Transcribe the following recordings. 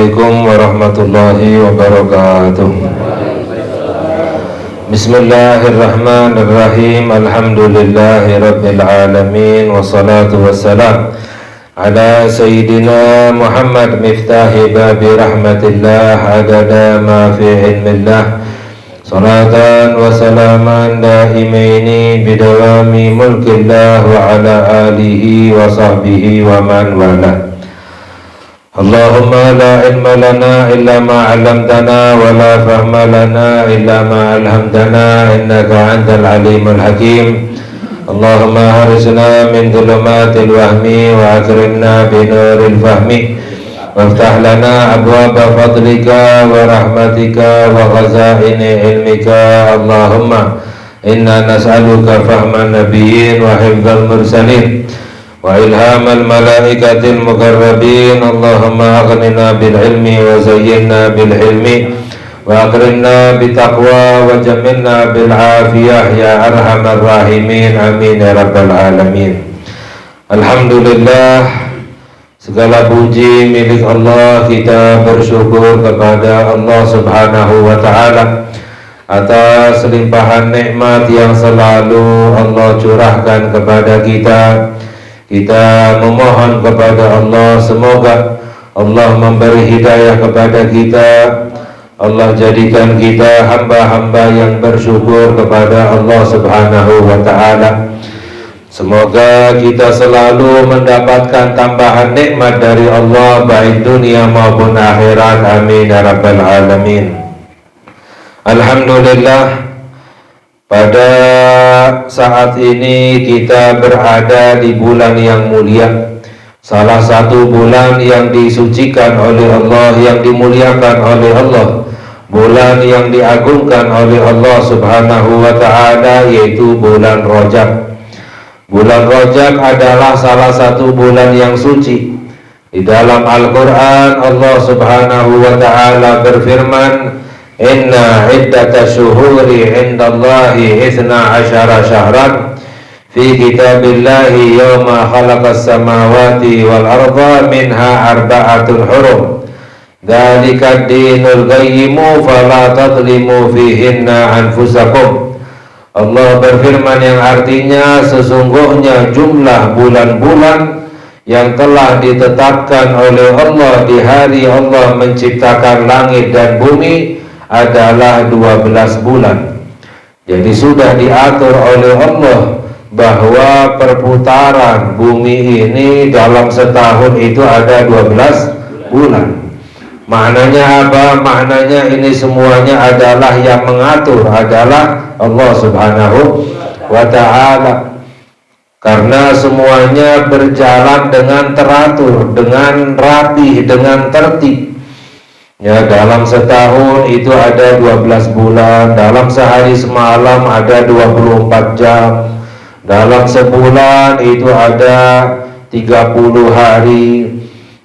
Assalamualaikum warahmatullahi wabarakatuh. Bismillahirrahmanirrahim. Alhamdulillahi rabbil alamin. Wassalatu wassalam ala sayyidina Muhammad miftahi babi rahmatillah adada ma fi ilmillah. Salatan wa salaman daimaini bidawami mulkillah wa ala alihi wa sahbihi wa man wala. Allahumma la ilma lana illa ma 'allamtana wa la fahma lana illa ma 'allamtana innaka antal alimul hakim. Allahumma harisna min dhulumatil wahmi wa akrimna bi nuril fahmi waftah lana abwaba fadlika wa rahmatika wa khazaini ilmika. Allahumma inna nas'aluka fahman nabiyyin wa hifdzal mursalin wa ilhamal malaikatil muqarrabin. Allahumma aghnina bil ilmi wa zayyinna bil hilmi wa akrimna bit taqwa wa jamilna bil afiyah ya arhamar rahimin. Amin ya rabbal alamin. Alhamdulillah, segala puji milik Allah. Kita bersyukur kepada Allah subhanahu wa ta'ala atas limpahan nikmat yang selalu Allah curahkan kepada kita. Kita memohon kepada Allah semoga Allah memberi hidayah kepada kita. Allah jadikan kita hamba-hamba yang bersyukur kepada Allah subhanahu wa ta'ala. Semoga kita selalu mendapatkan tambahan nikmat dari Allah baik dunia maupun akhirat. Amin ya rabbal alamin. Alhamdulillah, pada saat ini kita berada di bulan yang mulia, salah satu bulan yang disucikan oleh Allah, yang dimuliakan oleh Allah, bulan yang diagungkan oleh Allah subhanahu wa ta'ala, yaitu bulan Rajab. Bulan Rajab adalah salah satu bulan yang suci. Di dalam Al-Quran Allah subhanahu wa ta'ala berfirman, Inna iddata syuhuri indallahi isna asyara syahran fi kitabillahi yawma khalaqas samawati wal arda minha arba'atun hurum dhalika dinul qayyimu fala tadlimu fihinna anfusakum. Allah berfirman yang artinya sesungguhnya jumlah bulan-bulan yang telah ditetapkan oleh Allah di hari Allah menciptakan langit dan bumi adalah 12 bulan. Jadi sudah diatur oleh Allah bahwa perputaran bumi ini dalam setahun itu ada 12 bulan. Maknanya apa? Maknanya ini semuanya adalah yang mengatur adalah Allah subhanahu wa ta'ala. Karena semuanya berjalan dengan teratur, dengan rapi, dengan tertib. Ya, dalam setahun itu ada 12 bulan, dalam sehari semalam ada 24 jam, dalam sebulan itu ada 30 hari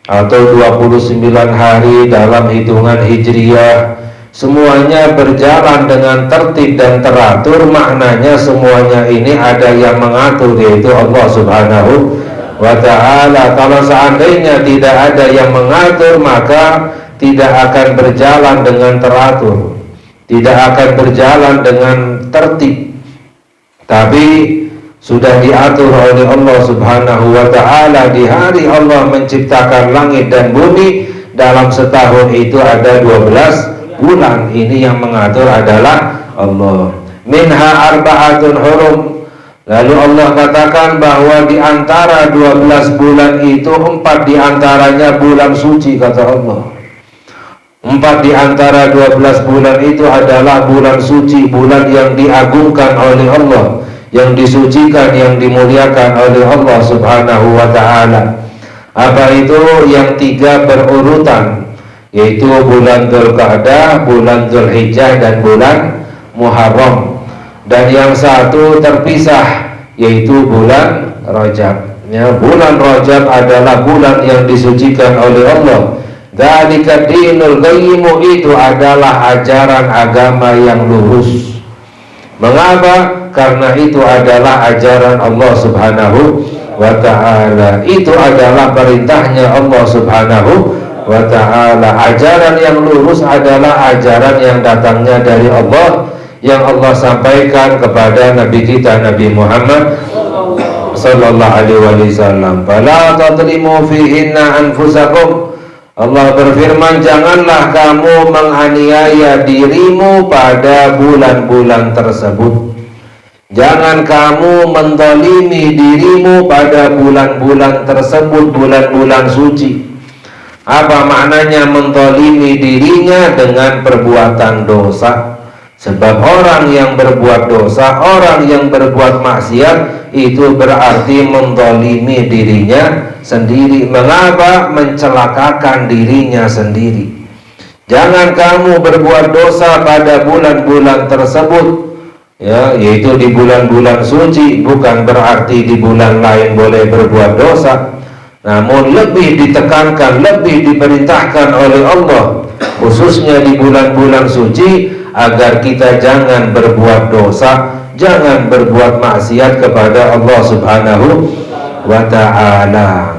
atau 29 hari dalam hitungan hijriyah. Semuanya berjalan dengan tertib dan teratur, maknanya semuanya ini ada yang mengatur, yaitu Allah subhanahu wa ta'ala. Kalau seandainya tidak ada yang mengatur, maka tidak akan berjalan dengan teratur, tidak akan berjalan dengan tertib. Tapi sudah diatur oleh Allah subhanahu wa ta'ala. Di hari Allah menciptakan langit dan bumi, dalam setahun itu ada 12 bulan. Ini yang mengatur adalah Allah. Minha arba'atun hurum. Lalu Allah katakan bahwa di antara 12 bulan itu 4 diantaranya bulan suci, kata Allah. 4 di antara 12 bulan itu adalah bulan suci, bulan yang diagungkan oleh Allah, yang disucikan, yang dimuliakan oleh Allah subhanahu wa ta'ala. Apa itu? Yang 3 berurutan, yaitu bulan Dzulqa'dah, bulan Dzulhijjah, dan bulan Muharram. Dan yang 1 terpisah, yaitu bulan Rajab. Ya, bulan Rajab adalah bulan yang disucikan oleh Allah. Dzalika dinul qayyimu, itu adalah ajaran agama yang lurus. Mengapa? Karena itu adalah ajaran Allah subhanahu wa ta'ala. Itu adalah perintahnya Allah subhanahu wa ta'ala. Ajaran yang lurus adalah ajaran yang datangnya dari Allah, yang Allah sampaikan kepada Nabi kita Nabi Muhammad sallallahu alaihi wasallam. Fala tadlimu fihinna anfusakum. Allah berfirman, janganlah kamu menganiaya dirimu pada bulan-bulan tersebut. Jangan kamu menzalimi dirimu pada bulan-bulan tersebut, bulan-bulan suci. Apa maknanya menzalimi dirinya? Dengan perbuatan dosa. Sebab orang yang berbuat dosa, orang yang berbuat maksiat, itu berarti menzalimi dirinya sendiri. Mengapa? Mencelakakan dirinya sendiri. Jangan kamu berbuat dosa pada bulan-bulan tersebut, ya, yaitu di bulan-bulan suci. Bukan berarti di bulan lain boleh berbuat dosa, namun lebih ditekankan, lebih diperintahkan oleh Allah, khususnya di bulan-bulan suci, agar kita jangan berbuat dosa, jangan berbuat maksiat kepada Allah Subhanahu wa ta'ala.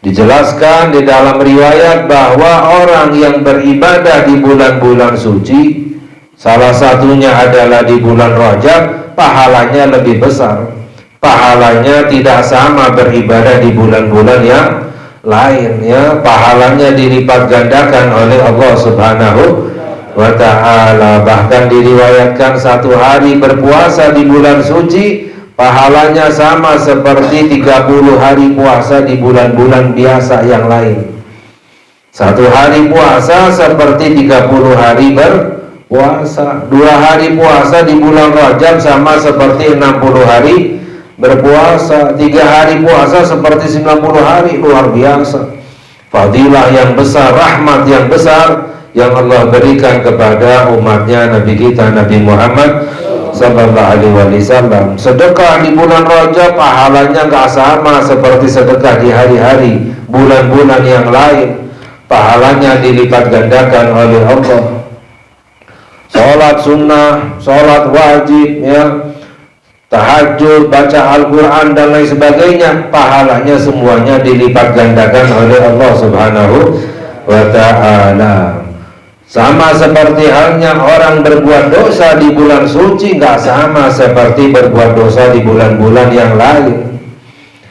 Dijelaskan di dalam riwayat bahwa orang yang beribadah di bulan-bulan suci, salah satunya adalah di bulan Rajab, pahalanya lebih besar. Pahalanya tidak sama beribadah di bulan-bulan yang lain, ya. Pahalanya dilipat gandakan oleh Allah Subhanahu wa ta'ala. Bahkan diriwayatkan satu hari berpuasa di bulan suci, pahalanya sama seperti 30 hari puasa di bulan-bulan biasa yang lain. Satu hari puasa seperti 30 hari berpuasa. 2 hari puasa di bulan Rajab sama seperti 60 hari berpuasa. 3 hari puasa seperti 90 hari. Luar biasa. Fadilah yang besar, rahmat yang besar yang Allah berikan kepada umatnya Nabi kita Nabi Muhammad sallallahu alaihi wasallam. Sedekah di bulan Rajab pahalanya gak sama seperti sedekah di hari-hari bulan-bulan yang lain. Pahalanya dilipat gandakan oleh Allah. Sholat sunnah, sholat wajib, ya, tahajud, baca Al-Quran dan lain sebagainya, pahalanya semuanya dilipat gandakan oleh Allah Subhanahu wa ta'ala. Sama seperti halnya orang berbuat dosa di bulan suci, gak sama seperti berbuat dosa di bulan-bulan yang lain.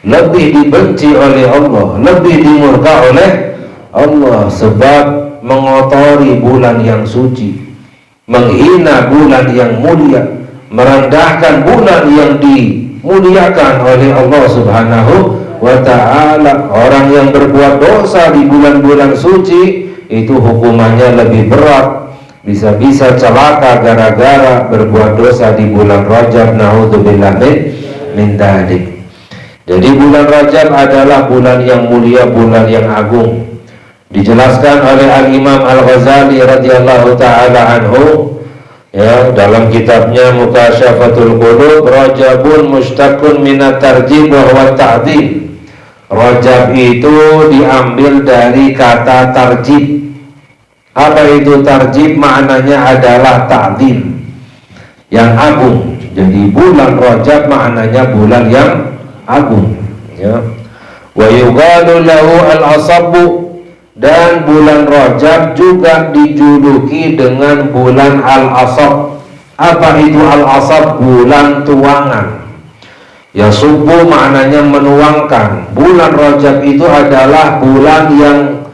Lebih dibenci oleh Allah, lebih dimurka oleh Allah, sebab mengotori bulan yang suci, menghina bulan yang mulia, merendahkan bulan yang dimuliakan oleh Allah Subhanahu wa ta'ala. Orang yang berbuat dosa di bulan-bulan suci itu hukumannya lebih berat, bisa-bisa celaka gara-gara berbuat dosa di bulan Rajab. Naudzubillah min dzalik. Jadi bulan Rajab adalah bulan yang mulia, bulan yang agung. Dijelaskan oleh Al-Imam Al-Ghazali radhiyallahu ta'ala anhu, ya, dalam kitabnya Mukasyafatul Qulub, Rajabun mushtaqun minat tarjib wa huwa ta'dhim. Rajab itu diambil dari kata tarjib. Apa itu tarjib? Maknanya adalah ta'zim, yang agung. Jadi bulan Rajab maknanya bulan yang agung, ya. Wa yuqalu lahu al-asabbu, dan bulan Rajab juga dijuluki dengan bulan al-asab. Apa itu al-asab? Bulan tuangan. Ya, subuh maknanya menuangkan. Bulan Rajab itu adalah bulan yang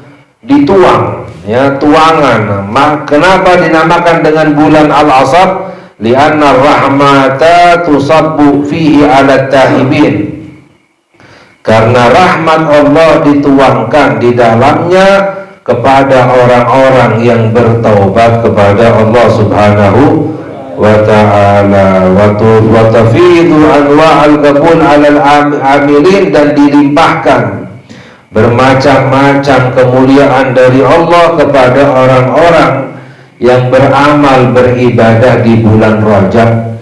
dituang, ya, tuangan. Kenapa dinamakan dengan bulan al-asab? Lianna rahmata tusabbu fihi ala tahibin. Karena rahmat Allah dituangkan di dalamnya kepada orang-orang yang bertaubat kepada Allah Subhanahu wa ta'ala. Wa tafidu anwa'al qabul 'alal amilin, dan dilimpahkan bermacam-macam kemuliaan dari Allah kepada orang-orang yang beramal beribadah di bulan Rajab.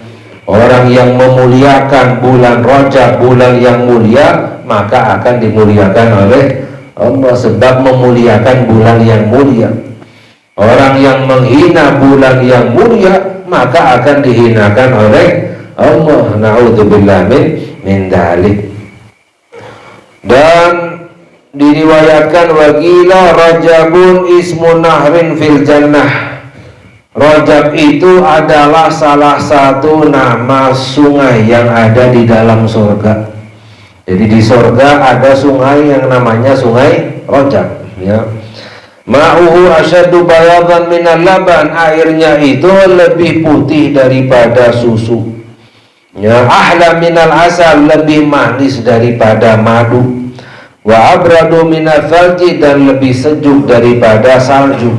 Orang yang memuliakan bulan Rajab, bulan yang mulia, maka akan dimuliakan oleh Allah, sebab memuliakan bulan yang mulia. Orang yang menghina bulan yang mulia, maka akan dihinakan oleh Allah. Na'udzubillah min dzalik. Dan diriwayatkan waqila Rajabun ismu nahrin fil jannah. Rajab itu adalah salah satu nama sungai yang ada di dalam surga. Jadi di surga ada sungai yang namanya sungai Rajab, ya. Ma'uhu asyaddu bayadan minal laban, airnya itu lebih putih daripada susu. Ya, ahla minal asal, lebih manis daripada madu. Wa abradu minal thalji, dan lebih sejuk daripada salju.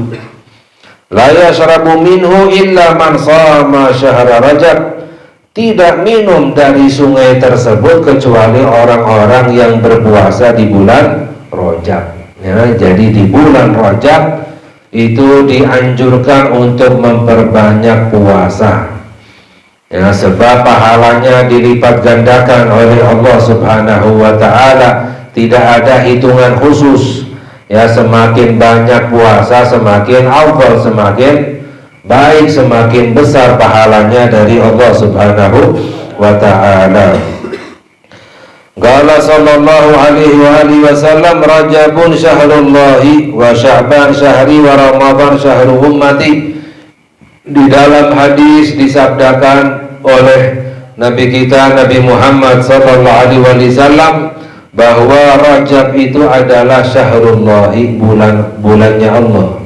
La yashrabu minhu illa man shama syahra Rajab. Tidak minum dari sungai tersebut kecuali orang-orang yang berpuasa di bulan Rajab. Ya, jadi di bulan Rajab itu dianjurkan untuk memperbanyak puasa. Ya, sebab pahalanya dilipat gandakan oleh Allah Subhanahu wa taala. Tidak ada hitungan khusus. Ya, semakin banyak puasa semakin afdal, semakin baik, semakin besar pahalanya dari Allah Subhanahu wa ta'ala. Qala sallallahu alaihi wa alihi wasallam, Rajabun syahrullahi wa Sya'ban syahri wa Ramadan syahru ummati. Di dalam hadis disabdakan oleh Nabi kita Nabi Muhammad sallallahu alaihi wasallam bahwa Rajab itu adalah syahrullahi, bulannya Allah.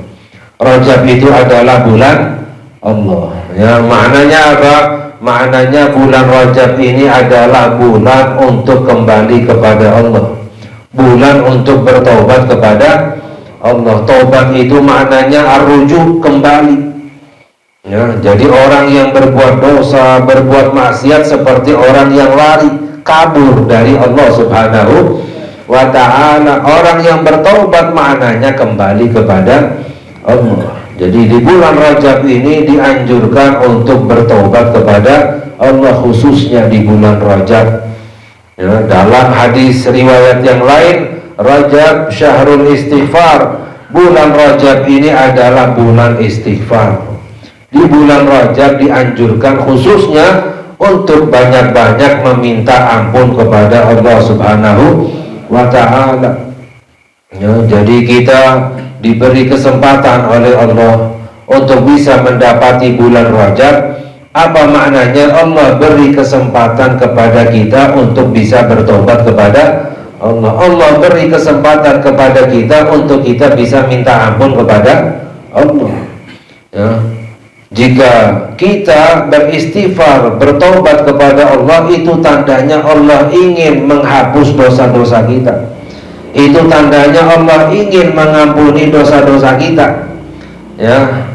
Rajab itu adalah bulan Allah. Ya, maknanya apa? Maknanya bulan Rajab ini adalah bulan untuk kembali kepada Allah, bulan untuk bertobat kepada Allah. Tobat itu maknanya arrujuk, kembali. Ya, jadi orang yang berbuat dosa, berbuat maksiat seperti orang yang lari, kabur dari Allah Subhanahu wa ta'ala. Orang yang bertobat maknanya kembali kepada Allah. Jadi di bulan Rajab ini dianjurkan untuk bertobat kepada Allah, khususnya di bulan Rajab. Ya, dalam hadis riwayat yang lain, Rajab syahrul istighfar, bulan Rajab ini adalah bulan istighfar. Di bulan Rajab dianjurkan khususnya untuk banyak-banyak meminta ampun kepada Allah Subhanahu wa ta'ala. Ya, jadi kita diberi kesempatan oleh Allah untuk bisa mendapati bulan Rajab. Apa maknanya? Allah beri kesempatan kepada kita untuk bisa bertobat kepada Allah. Allah beri kesempatan kepada kita untuk kita bisa minta ampun kepada Allah. Ya. Jika kita beristighfar, bertobat kepada Allah, itu tandanya Allah ingin menghapus dosa-dosa kita. Itu tandanya Allah ingin mengampuni dosa-dosa kita. Ya,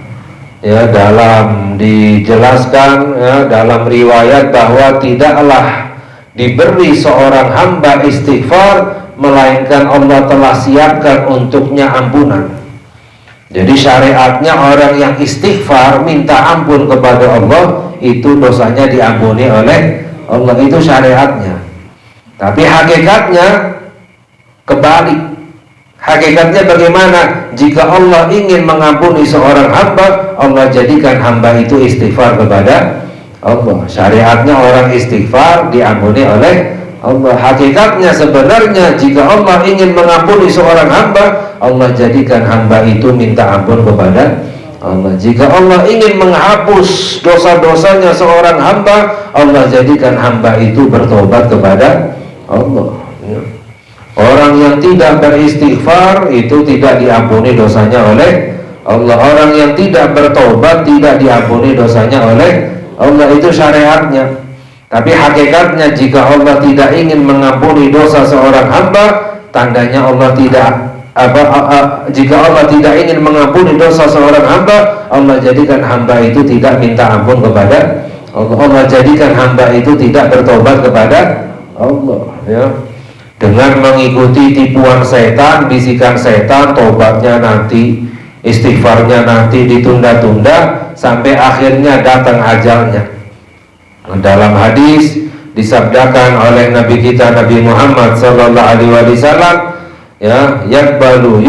ya, dalam dijelaskan, ya, dalam riwayat bahwa tidaklah diberi seorang hamba istighfar melainkan Allah telah siapkan untuknya ampunan. Jadi syariatnya orang yang istighfar minta ampun kepada Allah, itu dosanya diampuni oleh Allah, itu syariatnya. Tapi hakikatnya kebalik. Hakikatnya bagaimana? Jika Allah ingin mengampuni seorang hamba, Allah jadikan hamba itu istighfar kepada Allah. Syariatnya orang istighfar diampuni oleh Allah. Hakikatnya sebenarnya jika Allah ingin mengampuni seorang hamba, Allah jadikan hamba itu minta ampun kepada Allah. Jika Allah ingin menghapus dosa-dosanya seorang hamba, Allah jadikan hamba itu bertobat kepada Allah. Ya. Orang yang tidak beristighfar itu tidak diampuni dosanya oleh Allah. Orang yang tidak bertobat tidak diampuni dosanya oleh Allah, itu syariatnya. Tapi hakikatnya jika Allah tidak ingin mengampuni dosa seorang hamba, tandanya Allah tidak jika Allah tidak ingin mengampuni dosa seorang hamba, Allah jadikan hamba itu tidak minta ampun kepada Allah. Allah jadikan hamba itu tidak bertobat kepada Allah. Ya. Dengan mengikuti tipuan setan, bisikan setan, tobatnya nanti, istighfarnya nanti ditunda-tunda sampai akhirnya datang ajalnya. Dalam hadis disabdakan oleh Nabi kita Nabi Muhammad sallallahu alaihi wasallam, ya, yaqbalu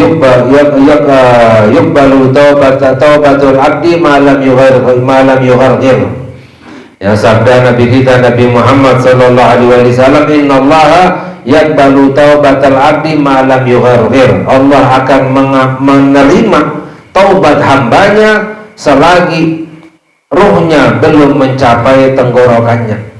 taubatul abdi malam yughargir. Ya, sabda Nabi kita Nabi Muhammad sallallahu alaihi wasallam, innallaha yaqbalu taubatal abdi ma lam yugharghir. Allah akan menerima taubat hambanya selagi ruhnya belum mencapai tenggorokannya.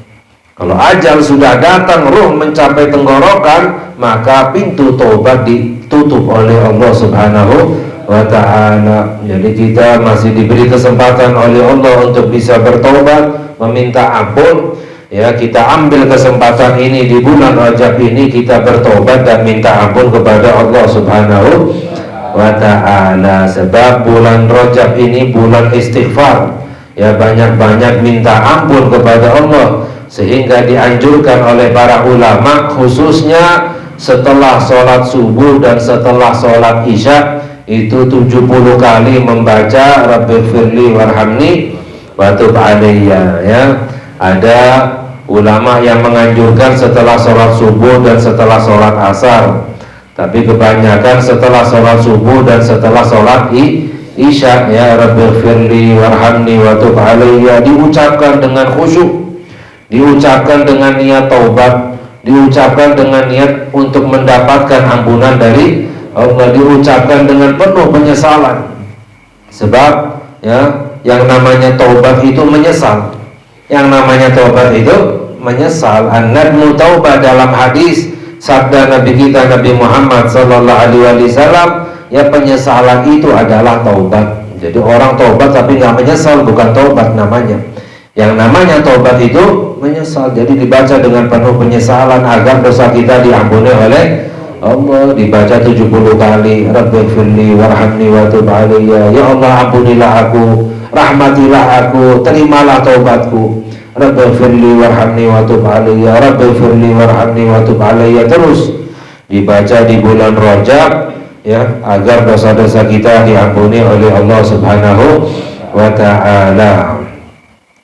Kalau ajal sudah datang, ruh mencapai tenggorokan, maka pintu taubat ditutup oleh Allah Subhanahu wa ta'ala. Jadi kita masih diberi kesempatan oleh Allah untuk bisa bertobat, meminta ampun. Ya, kita ambil kesempatan ini di bulan Rajab ini, kita bertobat dan minta ampun kepada Allah Subhanahu wa ta'ala. Sebab bulan Rajab ini bulan istighfar. Ya, banyak-banyak minta ampun kepada Allah, sehingga dianjurkan oleh para ulama, khususnya setelah sholat subuh dan setelah sholat isya, itu 70 kali membaca Rabbighfirli warhamni wa tub alayya. Ya, ada ulama yang menganjurkan setelah sholat subuh dan setelah sholat asar, tapi kebanyakan setelah sholat subuh dan setelah sholat isya. Ya, Rabbighfirli warhamni wa tub alayya diucapkan dengan khusyuk, diucapkan dengan niat taubat, diucapkan dengan niat untuk mendapatkan ampunan dari Allah, diucapkan dengan penuh penyesalan. Sebab ya, yang namanya taubat itu menyesal. Yang namanya taubat itu menyesal. An-nadmu taubah, dalam hadis sabda Nabi kita Nabi Muhammad sallallahu alaihi wasallam, ya, penyesalan itu adalah taubat. Jadi orang taubat tapi nggak menyesal, bukan taubat namanya. Yang namanya taubat itu menyesal. Jadi dibaca dengan penuh penyesalan agar dosa kita diampuni oleh Allah. Dibaca 70 kali, Rabbighfirli warhamni wa tub alayya. Ya Allah, ampunilah aku, rahmatilah aku, terimalah taubatku. Rabbighfirli warhamni wa tub alayya, Rabbighfirli warhamni wa tub alayya. Terus dibaca di bulan Rajab, ya, agar dosa-dosa kita diampuni oleh Allah Subhanahu wa ta'ala.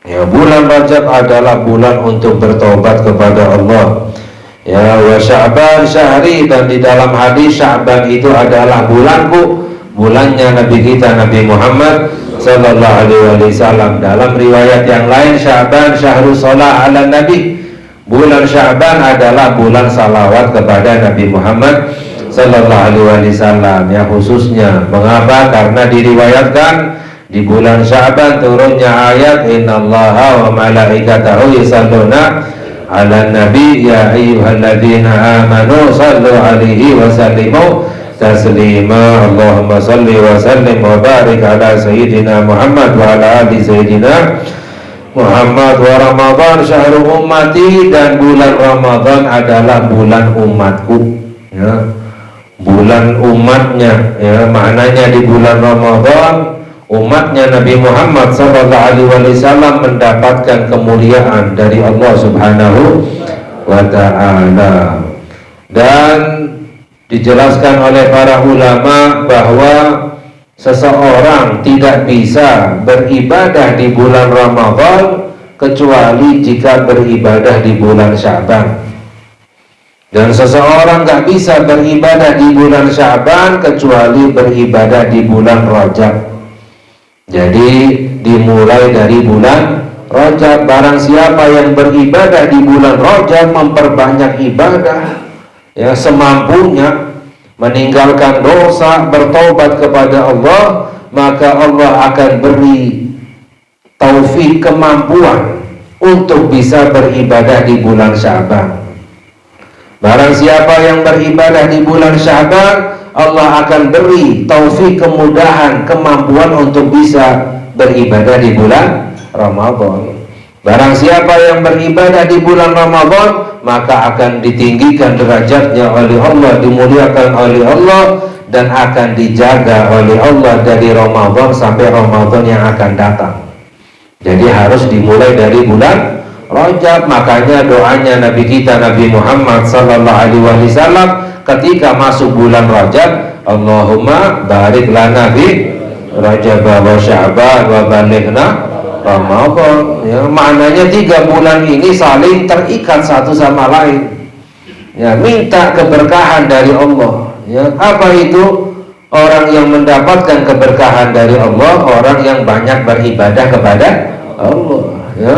Ya, bulan Rajab adalah bulan untuk bertobat kepada Allah. Ya, wa Sya'ban syahri, dan di dalam hadis Sya'ban itu adalah bulanku, bulannya Nabi kita Nabi Muhammad sallallahu alaihi wasallam. Dalam riwayat yang lain, Sya'ban syahrul shalah ala nabi, bulan Sya'ban adalah bulan salawat kepada Nabi Muhammad sallallahu alaihi wasallam. Ya, khususnya mengapa? Karena diriwayatkan di bulan Sya'ban turunnya ayat innallaha wa malaikatahu yusalluna 'alan nabi ya ayyuhalladzina amanu sallu 'alaihi wa sallimu taslima. Allahumma salli wa sallim wa barik ala sayyidina Muhammad wa ala ali sayyidina Muhammad. Wa Ramadan syahrul ummati, dan bulan Ramadan adalah bulan umatku. Ya, bulan umatnya. Ya, maknanya di bulan Ramadan umatnya Nabi Muhammad SAW mendapatkan kemuliaan dari Allah Subhanahu wa ta'ala. Dan dijelaskan oleh para ulama bahwa seseorang tidak bisa beribadah di bulan Ramadan kecuali jika beribadah di bulan Sya'ban. Dan seseorang gak bisa beribadah di bulan Sya'ban kecuali beribadah di bulan Rajab. Jadi dimulai dari bulan Rajab. Barang siapa yang beribadah di bulan Rajab, memperbanyak ibadah, ya, semampunya, meninggalkan dosa, bertobat kepada Allah, maka Allah akan beri taufik, kemampuan untuk bisa beribadah di bulan Sya'ban. Barang siapa yang beribadah di bulan Sya'ban, Allah akan beri taufik, kemudahan, kemampuan untuk bisa beribadah di bulan Ramadan. Barang siapa yang beribadah di bulan Ramadan, maka akan ditinggikan derajatnya oleh Allah, dimuliakan oleh Allah, dan akan dijaga oleh Allah dari Ramadan sampai Ramadan yang akan datang. Jadi harus dimulai dari bulan Rajab. Makanya doanya Nabi kita Nabi Muhammad sallallahu alaihi wasallam ketika masuk bulan Rajab, Allahumma barik lana fi Rajab wa Sya'ban wa balighna Ramadan. Ya, maknanya 3 bulan ini saling terikat satu sama lain. Ya, minta keberkahan dari Allah. Ya, apa itu? Orang yang mendapatkan keberkahan dari Allah, orang yang banyak beribadah kepada Allah. Ya,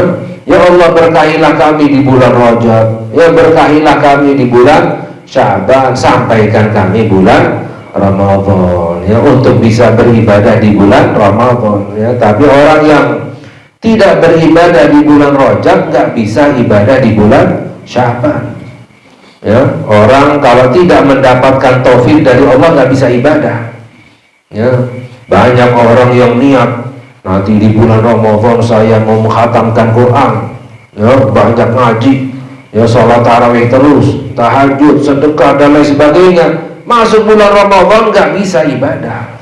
Ya Allah, berkahilah kami di bulan Rajab, ya berkahilah kami di bulan Sya'ban, sampaikan kami bulan Ramadan, ya, untuk bisa beribadah di bulan Ramadan, ya. Tapi orang yang tidak beribadah di bulan Rajab nggak bisa ibadah di bulan Sya'ban, ya. Orang kalau tidak mendapatkan taufik dari Allah nggak bisa ibadah, ya. Banyak orang yang niat nanti di bulan Ramadan saya mau menghatamkan Quran, ya, banyak ngaji, ya, sholat tarawih terus, tahajud, sedekah dan lain sebagainya. Masuk bulan Ramadan nggak bisa ibadah,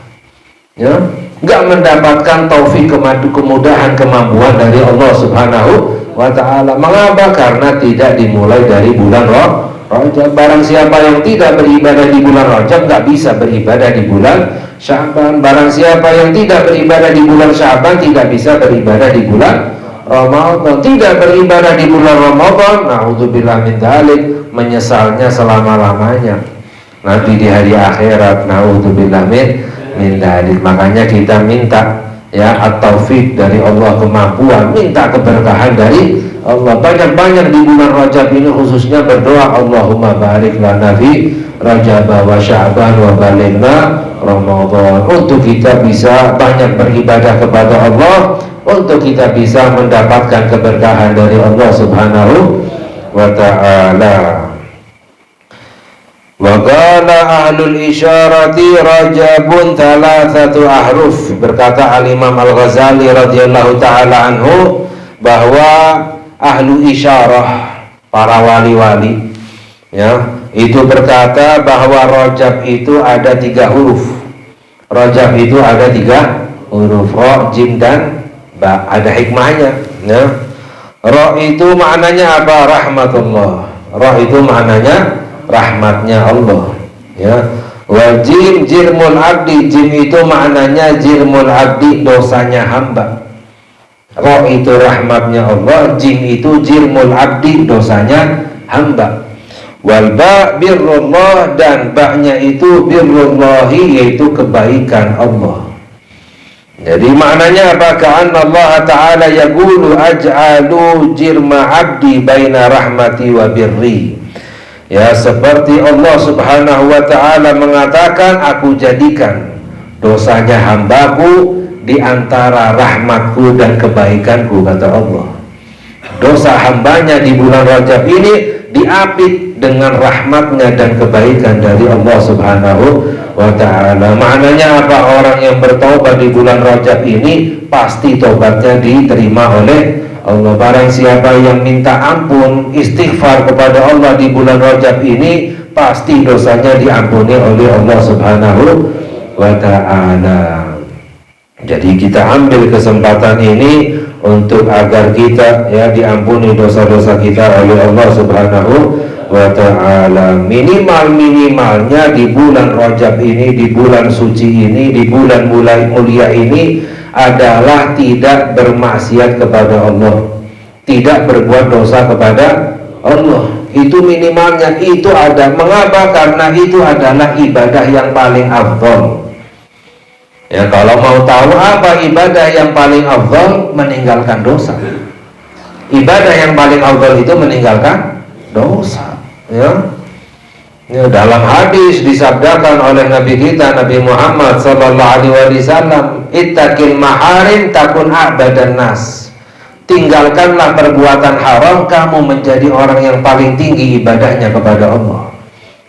ya, nggak mendapatkan taufik, kemudahan, kemampuan dari Allah Subhanahu wa Ta'ala. Mengapa? Karena tidak dimulai dari bulan Rajab. Barang siapa yang tidak beribadah di bulan Rajab nggak bisa beribadah di bulan Sya'ban. Barang siapa yang tidak beribadah di bulan Sya'ban tidak bisa beribadah di bulan Ramadan. Tidak beribadah di bulan Ramadan, naudzubillah min dzalik, menyesalnya selama-lamanya nanti di hari akhirat, naudzubillah min dzalik. Makanya kita minta, ya, at-taufik dari Allah, kemampuan, minta keberkahan dari Allah. Banyak-banyak di bulan Rajab ini khususnya berdoa, Allahumma barik lana fi Rajab wa Sya'ban wa balighna Ramadan, untuk kita bisa banyak beribadah kepada Allah, untuk kita bisa mendapatkan keberkahan dari Allah Subhanahu wa Ta'ala. Wa qala ahlul isyarati Rajabun thalathatu ahruf. Berkata Al-Imam Al-Ghazali radhiyallahu ta'ala anhu bahwa ahlu isyarah, para wali-wali, ya, itu berkata bahwa Rajab itu ada 3 huruf. Rajab itu ada 3 huruf, Ra, Jim dan Ba. Ada hikmahnya, ya. Ra itu maknanya apa? Rahmatullah. Ra itu maknanya rahmatnya Allah, ya. Wa Jim, jirmul abdi. Jim itu maknanya jirmul abdi, dosanya hamba. Ra itu rahmatnya Allah, Jim itu jirmul abdi, dosanya hamba. Wal ba birrullah, dan ba'nya itu birrullahi, yaitu kebaikan Allah. Jadi maknanya apa? Ka'anna Allah Ta'ala yaqulu aj'alu jirma abdi baina rahmati wa birri. Ya, seperti Allah Subhanahu wa Ta'ala mengatakan, aku jadikan dosanya hambaku di antara rahmatku dan kebaikanku, kata Allah. Dosa hambanya di bulan Rajab ini diapit dengan rahmatnya dan kebaikan dari Allah Subhanahu wa Ta'ala. Maknanya apa? Orang yang bertobat di bulan Rajab ini pasti tobatnya diterima oleh Allah. Barang siapa yang minta ampun, istighfar kepada Allah di bulan Rajab ini, pasti dosanya diampuni oleh Allah Subhanahu wa Ta'ala. Jadi kita ambil kesempatan ini untuk agar kita, ya, diampuni dosa-dosa kita oleh Allah Subhanahu wa Ta'ala. Minimalnya di bulan Rajab ini, di bulan suci ini, di bulan mulai mulia ini adalah tidak bermaksiat kepada Allah, tidak berbuat dosa kepada Allah. Itu minimalnya, itu ada. Mengapa? Karena itu adalah ibadah yang paling afdal. Ya, kalau mau tahu apa ibadah yang paling afdal, meninggalkan dosa. Ibadah yang paling afdal itu meninggalkan dosa, ya. Ya, dalam hadis disabdakan oleh Nabi kita, Nabi Muhammad sallallahu alaihi wasallam, ittaqil maharim takun a'badan nas. Tinggalkanlah perbuatan haram, kamu menjadi orang yang paling tinggi ibadahnya kepada Allah.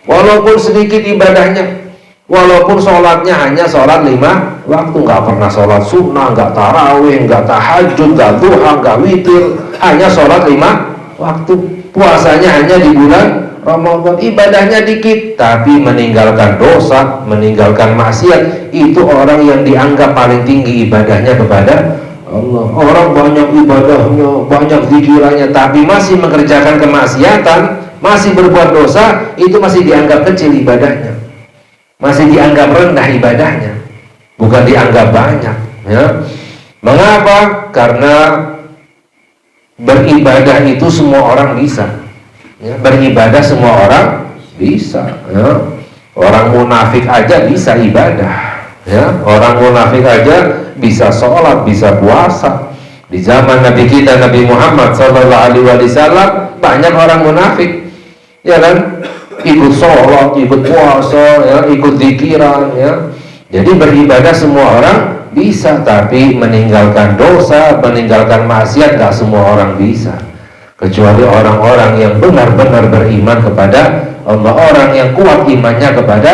Walaupun sedikit ibadahnya, walaupun sholatnya hanya sholat 5 waktu, nggak pernah sholat sunnah, nggak tarawih, nggak tahajud, nggak duha, nggak witir, hanya sholat 5 waktu. Puasanya hanya di bulan Ramadan, ibadahnya dikit, tapi meninggalkan dosa, meninggalkan maksiat, itu orang yang dianggap paling tinggi ibadahnya kepada Allah. Orang banyak ibadahnya, banyak zikirannya, tapi masih mengerjakan kemaksiatan, masih berbuat dosa, itu masih dianggap kecil ibadahnya, masih dianggap rendah ibadahnya, bukan dianggap banyak, ya. Mengapa? Karena beribadah itu semua orang bisa, ya. Beribadah semua orang bisa, ya. Orang munafik aja bisa ibadah, ya. Orang munafik aja bisa sholat, bisa puasa, Di zaman Nabi kita Nabi Muhammad sallallahu alaihi wasallam banyak orang munafik, ya kan? Ikut sholat, ikut puasa, ya, ikut zikiran, ya. Jadi beribadah semua orang bisa, tapi meninggalkan dosa, meninggalkan maksiat gak semua orang bisa. Kecuali orang-orang yang benar-benar beriman kepada Allah, orang yang kuat imannya kepada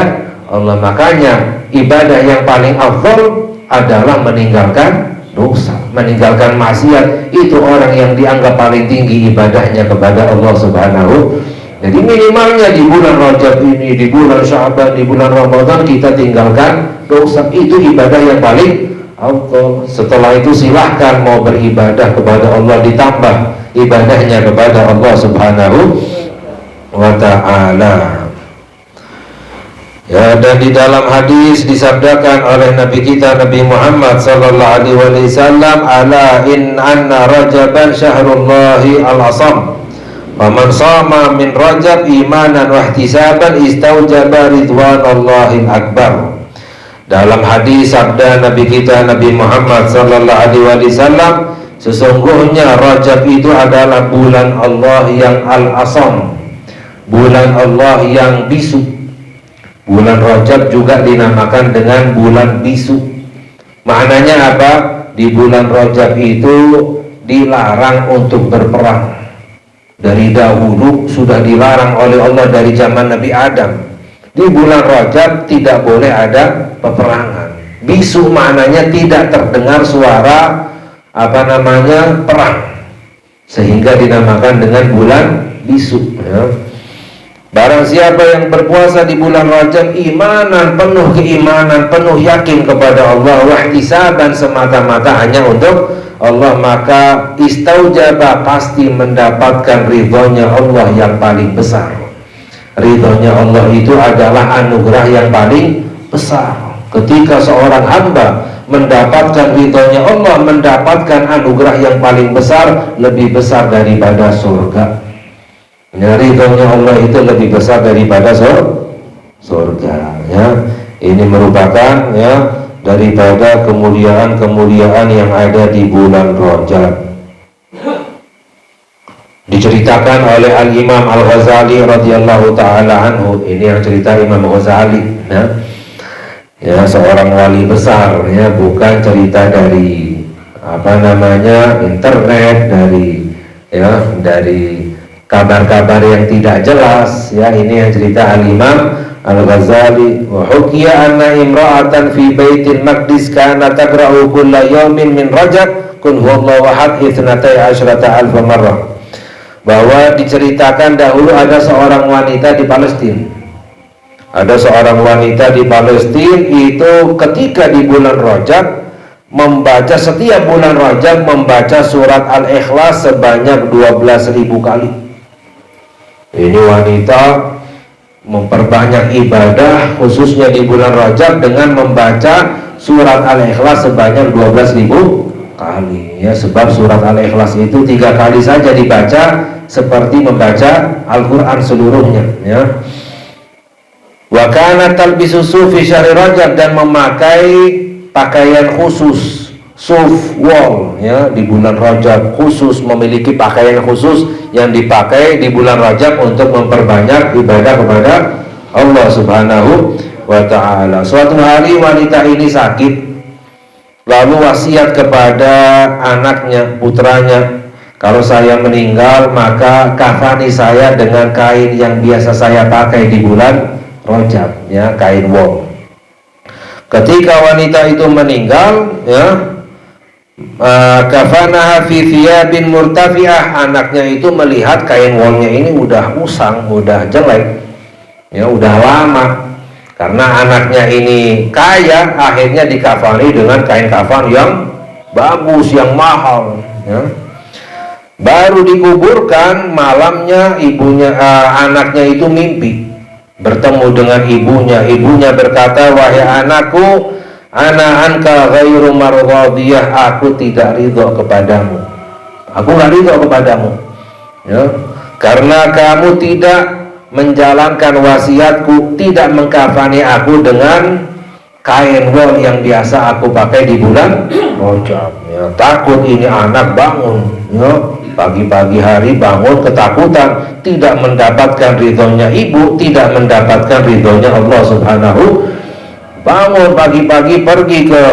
Allah. Makanya ibadah yang paling afdal adalah meninggalkan dosa, meninggalkan maksiat. Itu orang yang dianggap paling tinggi ibadahnya kepada Allah Subhanahu. Jadi minimalnya di bulan Rajab ini, di bulan Sya'ban, di bulan Ramadan kita tinggalkan dosa. Itu ibadah yang paling afdal. Setelah itu silahkan mau beribadah kepada Allah, ditambah ibadahnya kepada Allah Subhanahu wa ta'ala. Ya, dan di dalam hadis disabdakan oleh Nabi kita Nabi Muhammad sallallahu alaihi wasallam, ala in anna rajaban syahrullahi al-asam, faman sama min rajab imanan wa ihtisaban istaujaba ridwanallahi akbar. Dalam hadis sabda Nabi kita Nabi Muhammad sallallahu alaihi wasallam, sesungguhnya Rajab itu adalah bulan Allah yang al-asam, bulan Allah yang bisu. Bulan Rajab juga dinamakan dengan bulan bisu. Maknanya apa? Di bulan Rajab itu dilarang untuk berperang. Dari dahulu sudah dilarang oleh Allah dari zaman Nabi Adam. Di bulan Rajab tidak boleh ada peperangan. Bisu maknanya tidak terdengar suara perang, sehingga dinamakan dengan bulan bisu, ya. Barang siapa yang berpuasa di bulan Rajab imanan, penuh keimanan, penuh yakin kepada Allah, wahtisaban, semata-mata hanya untuk Allah, maka istaujaba, pasti mendapatkan ridhonya Allah yang paling besar. Ridhonya Allah itu adalah anugerah yang paling besar. Ketika seorang hamba mendapatkan ridhonya Allah, mendapatkan anugerah yang paling besar, lebih besar daripada surga. Ya, ridhonya Allah itu lebih besar daripada surga, ya. Ini merupakan, ya, daripada kemuliaan-kemuliaan yang ada di bulan Rajab. Diceritakan oleh Al-Imam Al-Ghazali radhiyallahu ta'ala anhu. Ini yang cerita Imam Ghazali, ya. Ya, seorang wali besar, ya, bukan cerita dari internet, dari kabar-kabar yang tidak jelas, ya. Ini yang cerita Al-Imam Al-Ghazali. Wa hukiya anna imra'atan fi baitil maqdis kana taqra'u kulla yawmin min Rajab kun huwallahu ahad 12,000 marrah. Bahwa diceritakan dahulu ada seorang wanita di Palestina. Ada seorang wanita di Palestina itu ketika di bulan Rajab membaca, setiap bulan Rajab membaca surat Al-Ikhlas sebanyak 12.000 kali. Ini wanita memperbanyak ibadah khususnya di bulan Rajab dengan membaca surat Al-Ikhlas sebanyak 12.000 kali, ya. Sebab surat Al-Ikhlas itu 3 kali saja dibaca seperti membaca Al-Quran seluruhnya, ya. Wa kana talbisu sufi syahri Rajab, dan memakai pakaian khusus suf wal, ya, di bulan Rajab, khusus memiliki pakaian khusus yang dipakai di bulan Rajab untuk memperbanyak ibadah kepada Allah Subhanahu wa ta'ala. Suatu hari wanita ini sakit, lalu wasiat kepada anaknya, putranya, kalau saya meninggal maka kafani saya dengan kain yang biasa saya pakai di bulan Rajab, ya, kain wol. Ketika wanita itu meninggal, ya, kafanaha fi thiyabin murtafi'ah, anaknya itu melihat kain wolnya ini udah usang, udah jelek, ya, udah lama. Karena anaknya ini kaya, akhirnya dikafani dengan kain kafan yang bagus, yang mahal, ya. Baru dikuburkan, malamnya anaknya itu mimpi bertemu dengan ibunya. Ibunya berkata, wahai anakku, ana anka ghairu marghadiyah, aku tidak ridho kepadamu, aku nggak ridho kepadamu, ya, karena kamu tidak menjalankan wasiatku, tidak mengkafani aku dengan kain wol yang biasa aku pakai di bulan Rajab, ya, takut ini anak bangun, ya, pagi-pagi hari bangun ketakutan, tidak mendapatkan ridhonya ibu, tidak mendapatkan ridhonya Allah Subhanahu. Bangun pagi-pagi pergi ke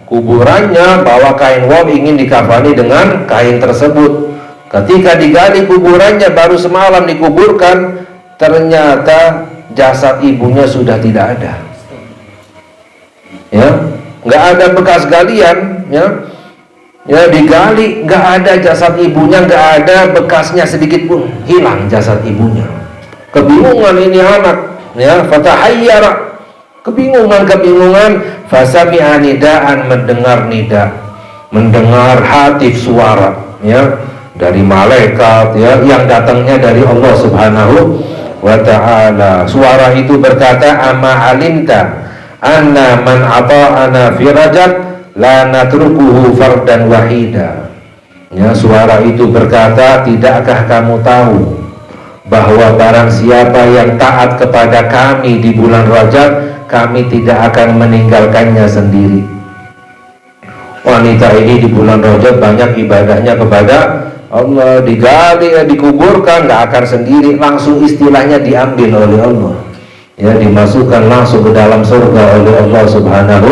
kuburannya, bawa kain wol, ingin dikafani dengan kain tersebut. Ketika digali kuburannya, baru semalam dikuburkan, ternyata jasad ibunya sudah tidak ada. Ya, nggak ada bekas galian, ya, digali, nggak ada jasad ibunya, nggak ada bekasnya sedikit pun, hilang jasad ibunya. Kebingungan ini anak, ya, fatahayyara, kebingungan, fasami'a nidaan, mendengar nida, mendengar hatif suara, ya, dari malaikat, ya, yang datangnya dari Allah Subhanahu wa ta'ala. Suara itu berkata, amma alimta anna man ata'ana fi Rajab la natrukuhu fardan wahida. Ya, suara itu berkata, tidakkah kamu tahu bahwa barang siapa yang taat kepada kami di bulan Rajab, kami tidak akan meninggalkannya sendiri. Wanita ini di bulan Rajab banyak ibadahnya kepada Allah, digali, dikuburkan, nggak akan sendiri, langsung istilahnya diambil oleh Allah, ya, dimasukkan langsung ke dalam surga oleh Allah Subhanahu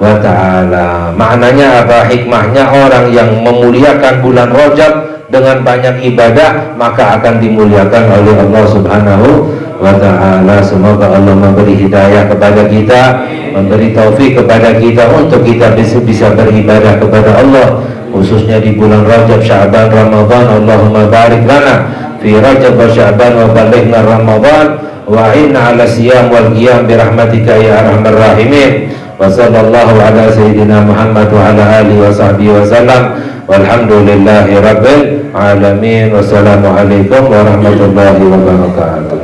wa ta'ala. Maknanya apa? Hikmahnya, orang yang memuliakan bulan Rajab dengan banyak ibadah, maka akan dimuliakan oleh Allah Subhanahu wa ta'ala. Semoga Allah memberi hidayah kepada kita, memberi taufik kepada kita untuk kita bisa beribadah kepada Allah, khususnya di bulan Rajab, Sya'ban, Ramadan. Allahumma barik lana fi Rajab wa Sya'ban wa balighna Ramadan wa inna ala siyam wal qiyam birahmatika ya arhamar rahimin. Wa sallallahu ala sayyidina Muhammad wa ala alihi wa sahbihi wa sallam, walhamdulillahi rabbil alamin. Wassalamualaikum warahmatullahi wabarakatuh.